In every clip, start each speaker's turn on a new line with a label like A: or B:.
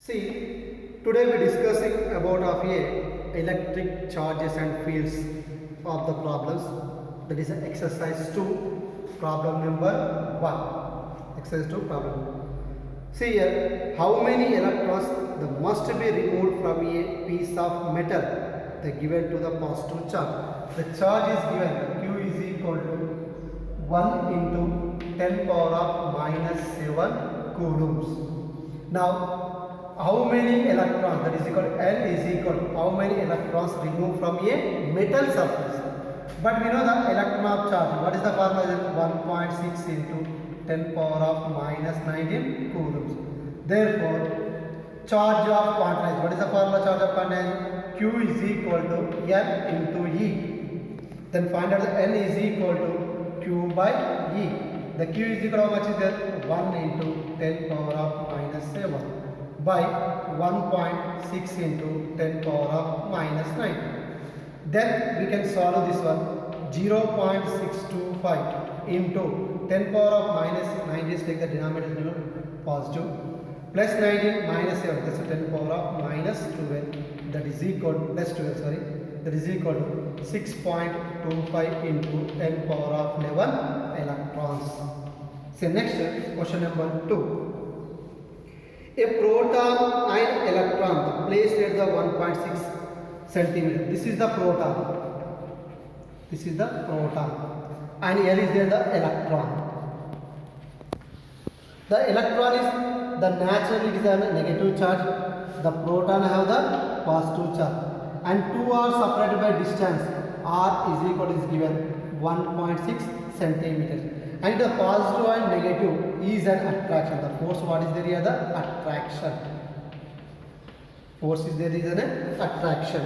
A: See, today we are discussing about electric charges and fields of the problems. That is exercise 2, problem number 1. Exercise 2, problem. See here, how many electrons must be removed from a piece of metal given to the positive charge. The charge is given, Q is equal to 1 into 10 power of minus 7 coulombs. Now, how many electrons, that is equal to L is equal to how many electrons removed from a metal surface. But we know the electron of charge. What is the formula? 1.6 into 10 power of minus 19 coulombs. Therefore, charge of quantized. What is the formula charge of quantized? Q is equal to N into E. Then find out the N is equal to Q by E. The Q is equal to how much is there? 1 into 10 power of minus 7 by 1.6 into 10 power of minus 9. Then we can solve this one. 0.625 into 10 power of minus 9 is take the denominator positive, plus 19 minus 7, that's a 10 power of minus 12, that is equal to plus 12, sorry, that is equal to 6.25 into 10 power of 11 electrons. So next question number 2. A proton and electron placed at the 1.6 centimeter. This is the proton. This is the proton. And here is there the electron. The electron is the naturally it is a negative charge. The proton have the positive charge. And two are separated by distance. R is equal is given 1.6 centimeters. And the positive and negative is an attraction. The force what is there here? The attraction. Force is there is an attraction.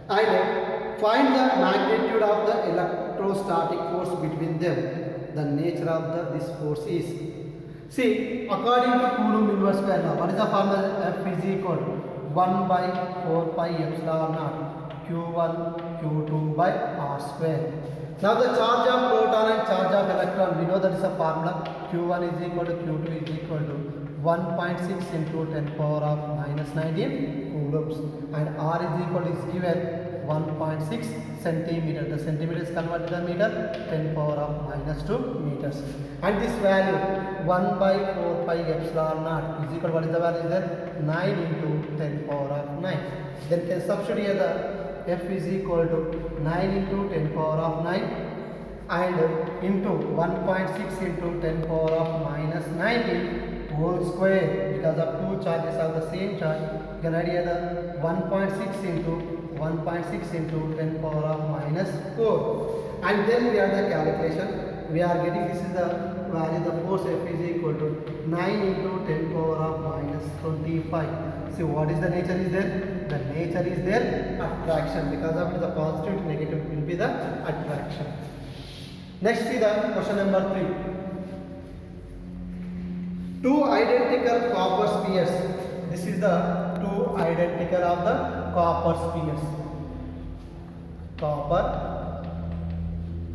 A: And find the magnitude of the electrostatic force between them. The nature of this force is. See, according to Coulomb inverse square law, what is the formula? F is equal to 1 by 4 pi epsilon naught Q1 Q2 by R square. Now the charge of proton and charge of electron, we know that is a formula. Q1 is equal to Q2 is equal to 1.6 into 10 power of minus 19 coulombs. And R is equal to is given 1.6 centimeter. The centimeter is converted to meter, 10 power of minus 2 meters. And this value 1 by 4 pi epsilon naught is equal to what is the value there? 9 into 10 power of 9. Then can substitute here the F is equal to 9 into 10 power of 9 and into 1.6 into 10 power of minus 19 whole square, because of two charges have the same charge. You can add here the 1.6 into 10 power of minus 4. And then we have the calculation. We are getting this is the value, the force F is equal to 9 into 10 power of minus 25. See what is the nature is there? The nature is there attraction. Because of it, the positive to negative will be the attraction. Next is the question number 3. Two identical copper spheres. This is the two identical of the copper spheres. Copper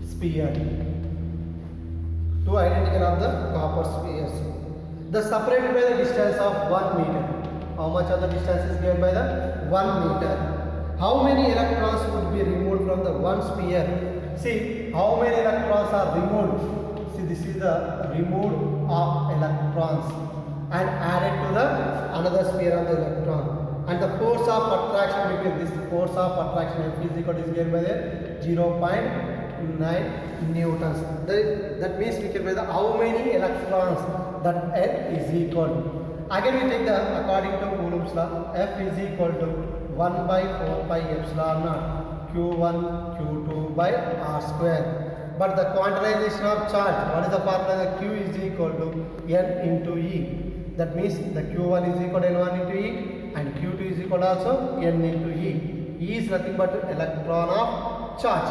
A: sphere. Two identical of the copper spheres. The separated by the distance of 1 meter. How much of the distance is given by the 1 meter? How many electrons would be removed from the one sphere? See, how many electrons are removed? See, this is the removed of electrons and added to the another sphere of the electron. And the force of attraction between this force of attraction F is equal to is given by the 0.9 newtons. That means we can by the how many electrons that L is equal to. Again we take the according to Coulomb's law, F is equal to 1 by 4 pi epsilon naught Q1 Q2 by R square. But the quantization of charge, what is the formula? The Q is equal to N into E. That means the Q1 is equal to N1 into E and Q2 is equal to also N into E. E is nothing but electron of charge.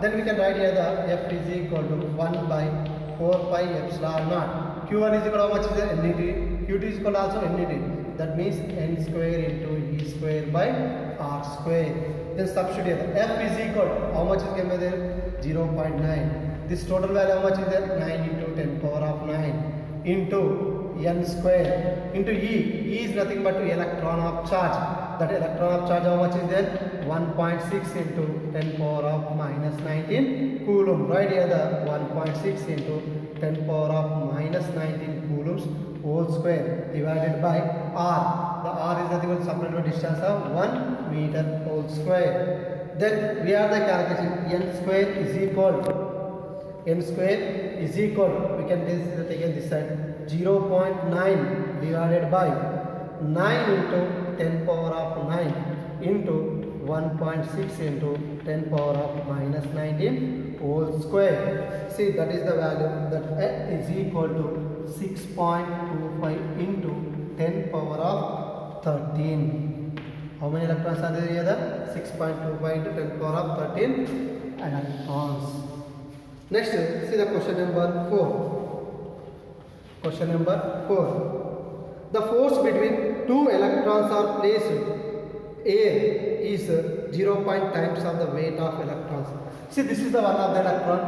A: Then we can write here the F is equal to 1 by 4 pi epsilon naught. Q1 is equal to how much is there? N into E. Q2 is equal to also N into E. That means N square into E square by R square. Then substitute here. F is equal to how much is given by there? 0.9. This total value how much is there? 9 into 10 power of 9 into n square into E. E is nothing but electron of charge. That electron of charge, how much is there? 1.6 into 10 power of minus 19 coulomb. Right here the 1.6 into 10 power of minus 19 coulombs whole square divided by R. The R is nothing but supplementary distance of 1 meter whole square. Then we have the calculation n square is equal to we can take this side 0.9 divided by 9 into 10 power of 9 into 1.6 into 10 power of minus 19 whole square. See, that is the value that is equal to 6.25 into 10 power of 13. How many electrons are there here? 6.25 into 10 power of 13 electrons. Next, see the question number 4. Question number 4. The force between two electrons are placed air is 0. times of the weight of electrons. See, this is the one of the electron.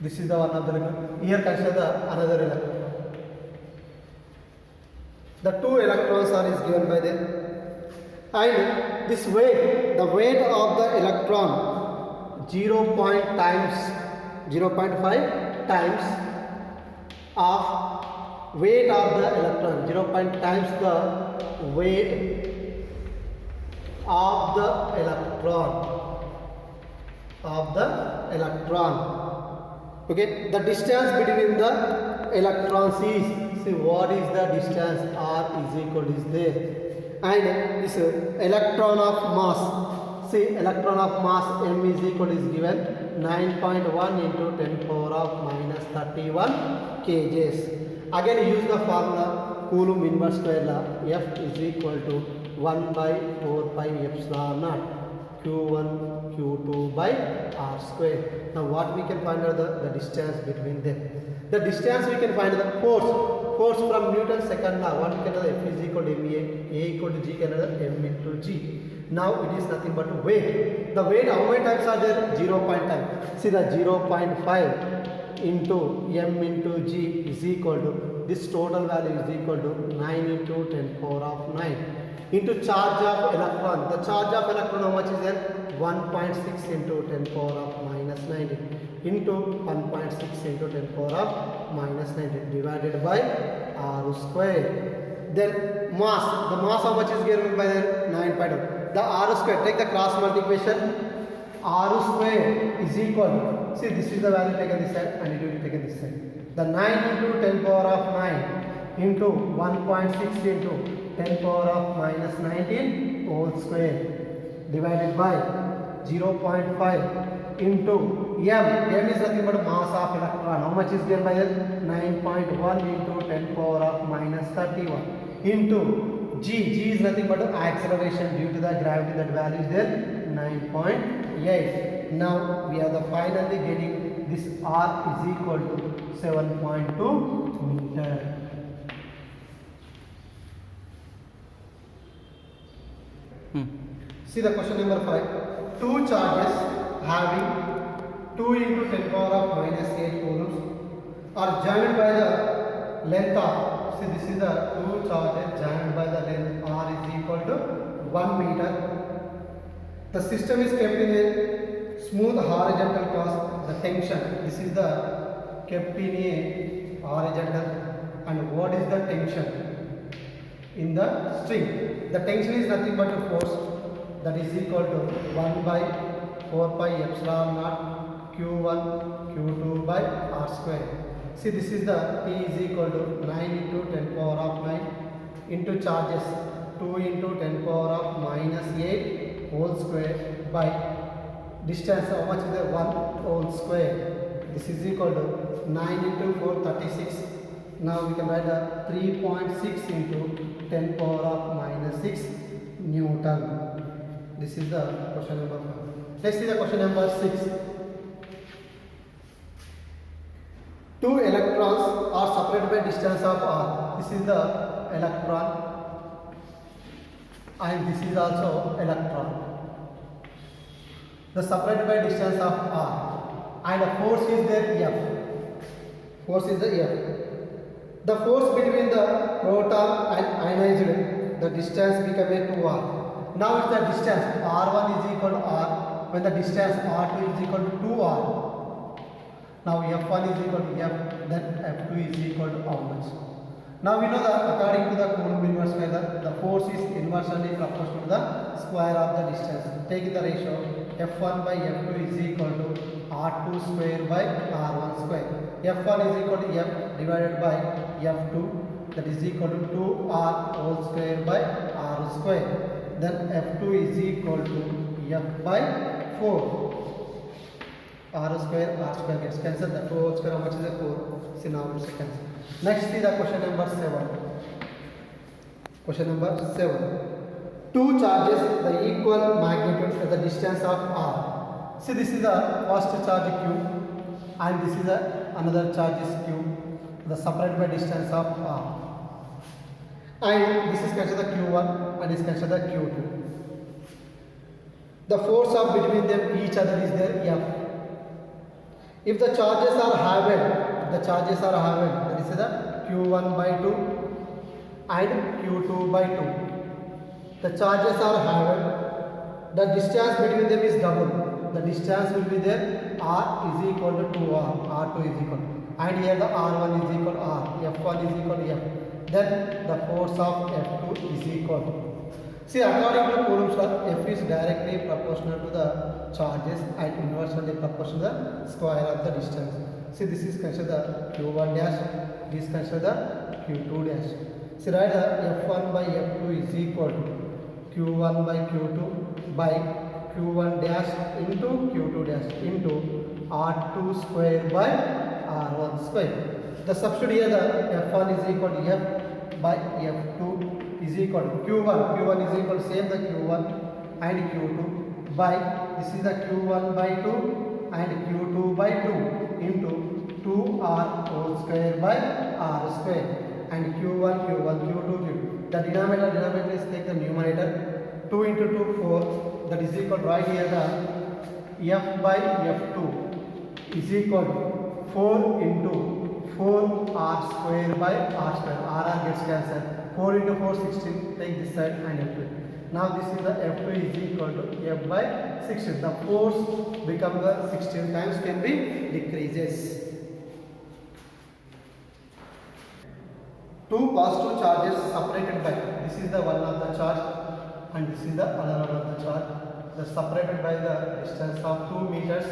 A: This is the one of the electron. Here consider the another electron. The two electrons are is given by them. And this weight, the weight of the electron 0.5 times of weight of the electron, 0. times the weight of the electron. Okay, the distance between the electrons is, see what is the distance? R is equal is there. And this electron of mass, see electron of mass m is equal is given 9.1 into 10 power of minus 31 kgs. Again use the formula Coulomb inverse square law. F is equal to 1 by 4 pi epsilon naught Q1 Q2 by R square. Now what we can find out the distance between them. The distance we can find the force from Newton's second law. What we can know, F is equal to ma, A equal to G can know m into G. Now it is nothing but weight. The weight, how many times are there? 0. times. See the 0.5 into m into G is equal to, this total value is equal to 9 into 10 power of 9 into charge of electron. The charge of electron, how much is there? 1.6 into 10 power of minus 19 into 1.6 into 10 power of minus 19 divided by R square. Then mass, the mass how much is given by the 9.2. The R square, take the cross multiplication. R square is equal, see this is the value taken this side and it will be taken this side. The 9 into 10 power of 9 into 1.6 into 10 power of minus 19 whole square divided by 0.5 into m is nothing but mass of electron. How much is given by that? 9.1 into 10 power of minus 31 into g is nothing but acceleration due to the gravity, that value is there 9.8. Now we are the finally getting this R is equal to 7.2 meter. See the question number 5. Two charges having 2 into 10 power of minus 8 coulombs are joined by the length of, see this is the two charges joined by the length R is equal to 1 meter. The system is kept in a smooth horizontal cross. The tension, this is the kept in a horizontal, and what is the tension in the string? The tension is nothing but a force that is equal to 1 by 4 pi epsilon naught Q1 Q2 by R square. See this is the P is equal to 9 into 10 power of 9 into charges 2 into 10 power of minus 8 whole square by distance, how much is the 1 whole square. This is equal to 9 into 4 36. Now we can write a 3.6 into 10 power of minus 6 Newton. This is the question number 5. Next is the question number 6. Two electrons are separated by distance of r. This is the electron and this is also electron. The separated by distance of r, and the force is there F. Force is the F. The force between the proton and ionized, the distance become a 2r. Now it's the distance r1 is equal to r when the distance r2 is equal to 2r. Now f1 is equal to f, then f2 is equal to how much? Now we know that according to the Coulomb inverse method, the force is inversely proportional to the square of the distance. Taking the ratio f1 by f2 is equal to r2 square by r1 square. f1 is equal to f divided by f2, that is equal to 2r whole square by r square. Then f2 is equal to f by 4. r square gets cancelled. The 4 whole square, how much is the 4? See, now it's cancelled. Next is the question number 7. Question number 7. Two charges the equal magnitude at the distance of r. See, this is the first charge q and this is another charge is q. The separate by distance of r. And this is considered q1 and is considered q2. The force of between them each other is there f. If the charges are halved, that is the q1 by 2 and q2 by 2. The charges are halved, the distance between them is double. The distance will be there, r is equal to 2r, r2 is equal to, and here the r1 is equal to r, f1 is equal to f. Then the force of f2 is equal to. See, according to Coulomb's law, f is directly proportional to the charges and inversely proportional to the square of the distance. See, this is considered q1 dash, this is considered q2 dash. See, write the f1 by f2 is equal to q1 by q2 by q1 dash into q2 dash into r2 square by r1 square. The substitute here, the f1 is equal to f by f2 is equal to q1 is equal to same the q1 and q2 by, this is the q1 by 2 and q2 by 2 into 2r whole square by r square, and q1 q2 q2. The denominator is take the numerator, 2 into 2 4, that is equal to, right here the f by f2 is equal to 4 into 4r square by r square. R gets cancelled. 4 into 4 16, take this side and f2. Now this is the f2 is equal to f by 16. The force become the 16 times, can be decreases. Two positive charges separated by, this is the one of the charge and this is the other one of the charge. They separated by the distance of 2 meters.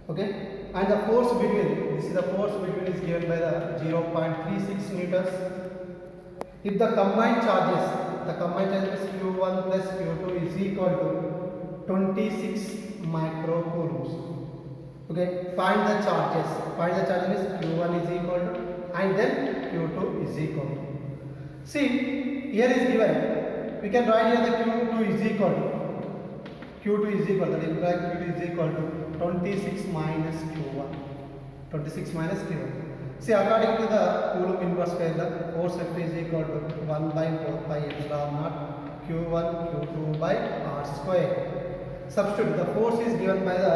A: Okay, and the force between, this is the force between is given by the 0.36 meters. If the combined charges is q1 plus q2 is equal to 26 microcoulombs. Okay, find the charges. Find the charges is q1 is equal to and then q2 is equal to. See, here is given. We can write here the q2 is equal to, that is q2 is equal to 26 minus q1. 26 minus q1. See, according to the Coulomb inverse method, force F is equal to 1 by 4 pi epsilon naught q1 q2 by r square. Substitute, the force is given by the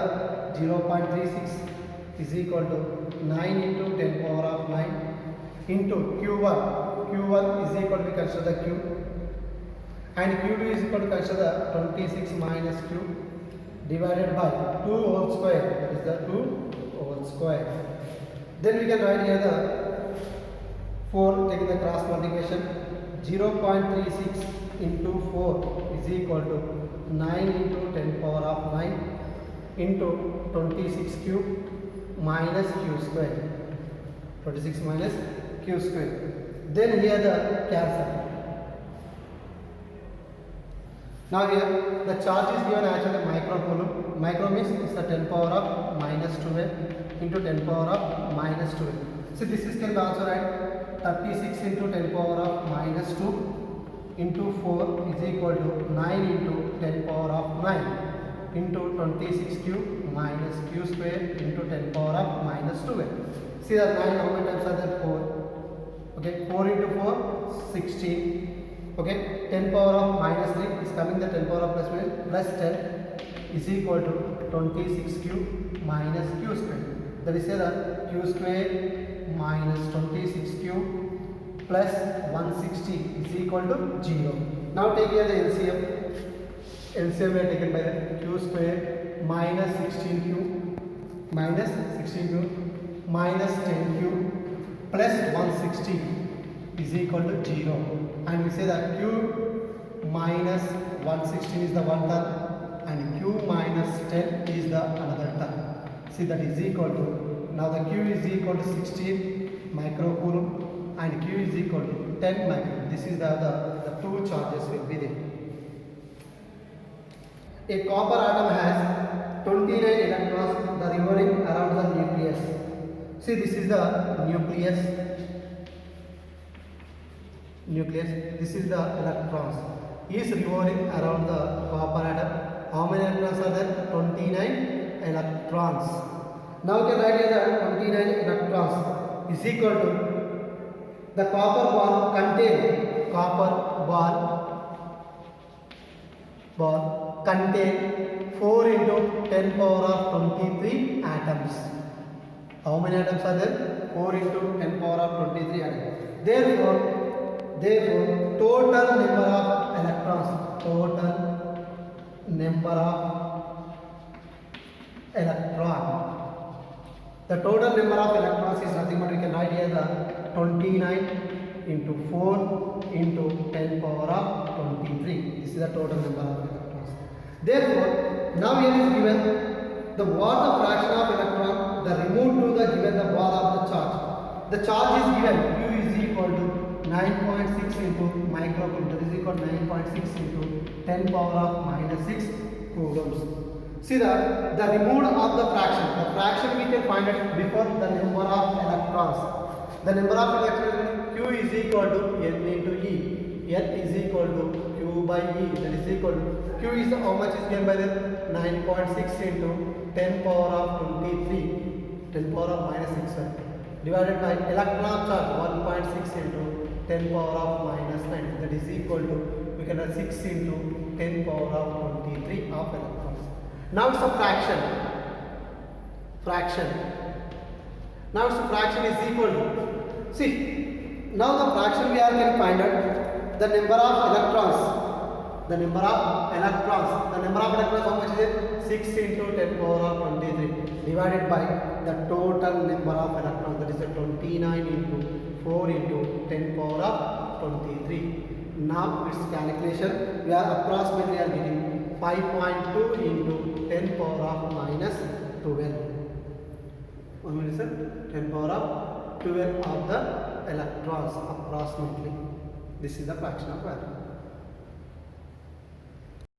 A: 0.36 is equal to 9 into 10 power of 9 into q1. q1 is equal to, we consider the q, and q2 is equal to consider 26 minus q divided by 2 whole square, that is the 2 whole square. Then we can write here the 4, taking the cross multiplication, 0.36 into 4 is equal to 9 into 10 power of 9 into 26 cube minus q square. 26 minus q square. Then here the cancel. Now here the charge is given actually microcoulomb. Micro means it's the 10 power of minus 12 into 10 power of minus 12. So this is can also write 36 into 10 power of minus 2 into 4 is equal to 9 into 10 power of 9 into 26 cube minus q square into 10 power of minus 12. See that 9 how many times are there? 4. Okay, 4 into 4 16. Okay, 10 power of minus 3 is coming, the 10 power of plus 10 is equal to 26 cube minus q square. That is the q square minus 26q plus 160 is equal to 0. Now take here the LCM. LCM we are taken by the q square minus 16q minus 10q plus 160 is equal to 0. And we say that q minus 116 is the one term and q minus 10 is the another term. See, that is equal to, now the q is equal to 16 microcoulomb and q is equal to 10 microcoulomb. This is the two charges will be there. A copper atom has 29 electrons, the revolving around the nucleus. See, this is the nucleus. This is the electrons. Is revolving around the copper atom. How many electrons are there? 29 electrons. Now we can write here that 29 electrons is equal to the copper ball contain 4 into 10 power of 23 atoms. How many atoms are there? 4 into 10 power of 23 atoms. Therefore, total number of electrons, the total number of electrons is nothing but we can write here the 29 into 4 into 10 power of 23. This is the total number of electrons. Therefore, now here is given the what the fraction of electron, the removed to the given the ball of the charge. The charge is given q is equal to 9.6 into microcoulomb, that is equal to 9.6 into 10 power of minus 6 coulombs. See that the removed of the fraction we can find it before the number of electrons. The number of electrons, q is equal to n into e. N is equal to q by e, that is equal to q is how much is given by the 9.6 into 10 power of 23, 10 power of minus 6 divided by electron charge 1.6 into 10 power of minus 9, that is equal to, we can have 6 into 10 power of 23 of electrons. Now it's a fraction. Now it's a fraction is equal to, see, now the fraction we are going to find out the number of electrons. The number of electrons how much is it? 6 into 10 power of 23 divided by the total number of electrons, that is the 29 into 4 into 10 power of 23. Now its calculation, we are approximately getting 5.2 into 10 power of minus 12. 1 minute, sir. 10 power of 12 of the electrons approximately. This is the fraction of value.